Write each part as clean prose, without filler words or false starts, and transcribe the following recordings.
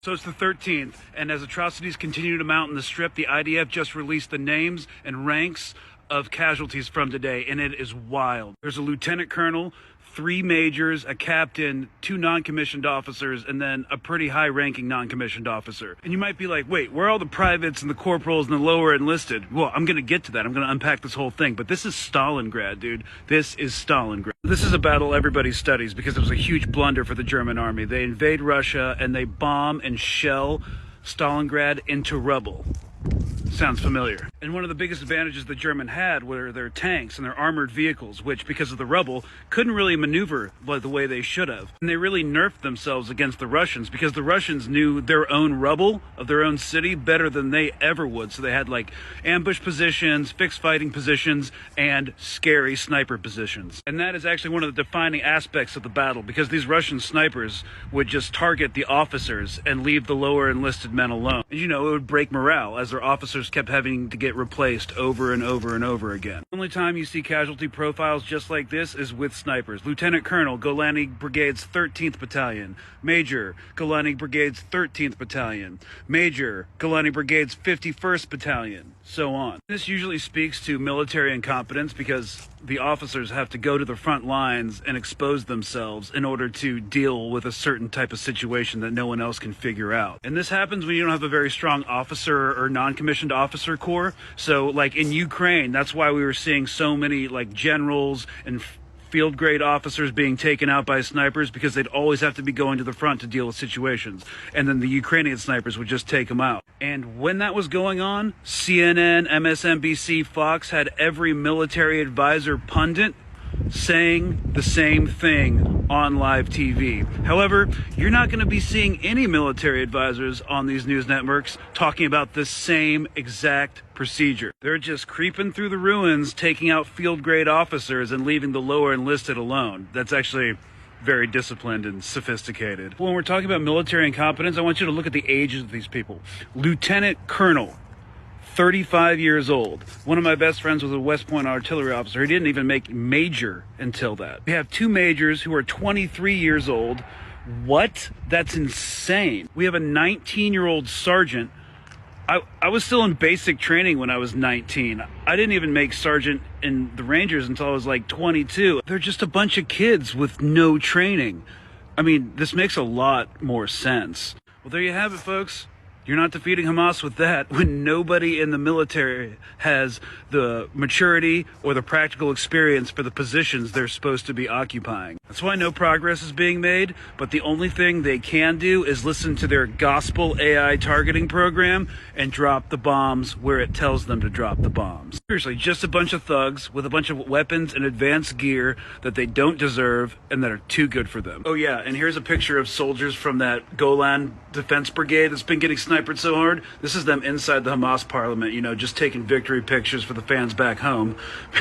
So it's the 13th, and as atrocities continue to mount in the Strip, the IDF just released the names and ranks of casualties from today, and it is wild. There's a lieutenant colonel, 3 majors, a captain, 2 non-commissioned officers, and then a pretty high-ranking non-commissioned officer. And you might be like, wait, where are all the privates and the corporals and the lower enlisted? Well, I'm going to get to that. I'm going to unpack this whole thing. But this is Stalingrad, dude. This is Stalingrad. This is a battle everybody studies because it was a huge blunder for the German army. They invade Russia and they bomb and shell Stalingrad into rubble. Sounds familiar. And one of the biggest advantages the German had were their tanks and their armored vehicles, which, because of the rubble, couldn't really maneuver the way they should have. And they really nerfed themselves against the Russians because the Russians knew their own rubble of their own city better than they ever would. So they had like ambush positions, fixed fighting positions, and scary sniper positions. And that is actually one of the defining aspects of the battle, because these Russian snipers would just target the officers and leave the lower enlisted men alone. And, you know, it would break morale as their officers kept having to get replaced over and over and over again. The only time you see casualty profiles just like this is with snipers. Lieutenant Colonel, Golani Brigade's 13th Battalion. Major, Golani Brigade's 13th Battalion. Major, Golani Brigade's 51st Battalion. So on. This usually speaks to military incompetence because the officers have to go to the front lines and expose themselves in order to deal with a certain type of situation that no one else can figure out. And this happens when you don't have a very strong officer or non-commissioned officer corps. So like in Ukraine, that's why we were seeing so many like generals and field grade officers being taken out by snipers, because they'd always have to be going to the front to deal with situations. And then the Ukrainian snipers would just take them out. And when that was going on, CNN, MSNBC, Fox had every military advisor pundit saying the same thing on live TV. However, you're not going to be seeing any military advisors on these news networks talking about the same exact procedure. They're just creeping through the ruins, taking out field grade officers and leaving the lower enlisted alone. That's actually very disciplined and sophisticated. When we're talking about military incompetence, I want you to look at the ages of these people. Lieutenant Colonel, 35 years old. One of my best friends was a West Point artillery officer. He didn't even make major until that. We have 2 majors who are 23 years old. What? That's insane. We have a 19-year-old sergeant. I was still in basic training when I was 19. I didn't even make sergeant in the Rangers until I was like 22. They're just a bunch of kids with no training. I mean, this makes a lot more sense. Well, there you have it, folks. You're not defeating Hamas with that when nobody in the military has the maturity or the practical experience for the positions they're supposed to be occupying. That's why no progress is being made, but the only thing they can do is listen to their gospel AI targeting program and drop the bombs where it tells them to drop the bombs. Seriously, just a bunch of thugs with a bunch of weapons and advanced gear that they don't deserve and that are too good for them. Oh yeah, and here's a picture of soldiers from that Golan Defense Brigade that's been getting sniped so hard. This is them inside the Hamas parliament, you know, just taking victory pictures for the fans back home.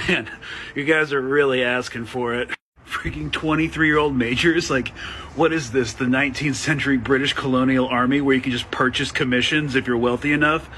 Man, you guys are really asking for it. Freaking 23-year-old majors? Like, what is this, the 19th century British colonial army where you can just purchase commissions if you're wealthy enough?